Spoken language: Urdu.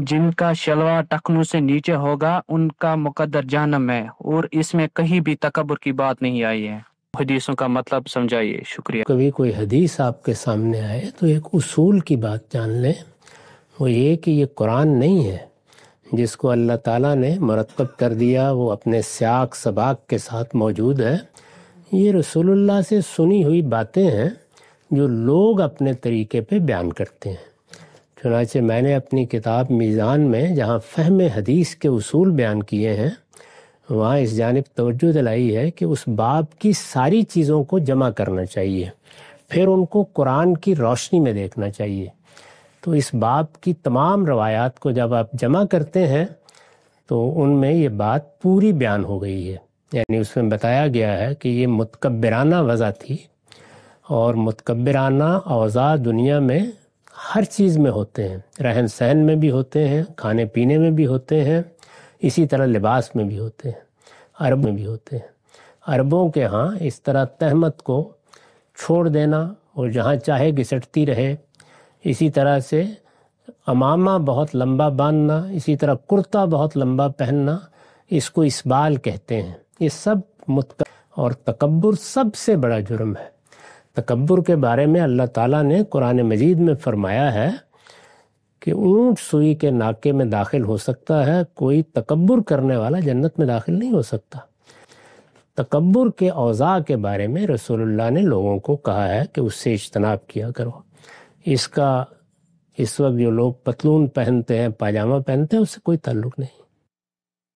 جن کا شلوار ٹخنوں سے نیچے ہوگا ان کا مقدر جہنم ہے، اور اس میں کہیں بھی تکبر کی بات نہیں آئی ہے۔ حدیثوں کا مطلب سمجھائیے، شکریہ۔ کبھی کوئی حدیث آپ کے سامنے آئے تو ایک اصول کی بات جان لیں، وہ یہ کہ یہ قرآن نہیں ہے جس کو اللہ تعالیٰ نے مرتب کر دیا، وہ اپنے سیاق سباق کے ساتھ موجود ہے۔ یہ رسول اللہ سے سنی ہوئی باتیں ہیں جو لوگ اپنے طریقے پہ بیان کرتے ہیں۔ چنانچہ میں نے اپنی کتاب میزان میں جہاں فہم حدیث کے اصول بیان کیے ہیں، وہاں اس جانب توجہ دلائی ہے کہ اس باب کی ساری چیزوں کو جمع کرنا چاہیے، پھر ان کو قرآن کی روشنی میں دیکھنا چاہیے۔ تو اس باب کی تمام روایات کو جب آپ جمع کرتے ہیں تو ان میں یہ بات پوری بیان ہو گئی ہے۔ یعنی اس میں بتایا گیا ہے کہ یہ متکبرانہ وضع تھی، اور متکبرانہ اوضاع دنیا میں ہر چیز میں ہوتے ہیں، رہن سہن میں بھی ہوتے ہیں، کھانے پینے میں بھی ہوتے ہیں، اسی طرح لباس میں بھی ہوتے ہیں، عرب میں بھی ہوتے ہیں۔ عربوں کے ہاں اس طرح تہمت کو چھوڑ دینا اور جہاں چاہے گھسٹتی رہے، اسی طرح سے امامہ بہت لمبا باندھنا، اسی طرح کرتا بہت لمبا پہننا، اس کو اسبال کہتے ہیں۔ یہ سب اور تکبر سب سے بڑا جرم ہے۔ تکبر کے بارے میں اللہ تعالیٰ نے قرآن مجید میں فرمایا ہے کہ اونٹ سوئی کے ناکے میں داخل ہو سکتا ہے، کوئی تکبر کرنے والا جنت میں داخل نہیں ہو سکتا۔ تکبر کے اوضاع کے بارے میں رسول اللہ نے لوگوں کو کہا ہے کہ اس سے اجتناب کیا کرو۔ اس کا اس وقت جو لوگ پتلون پہنتے ہیں، پاجامہ پہنتے ہیں، اس سے کوئی تعلق نہیں۔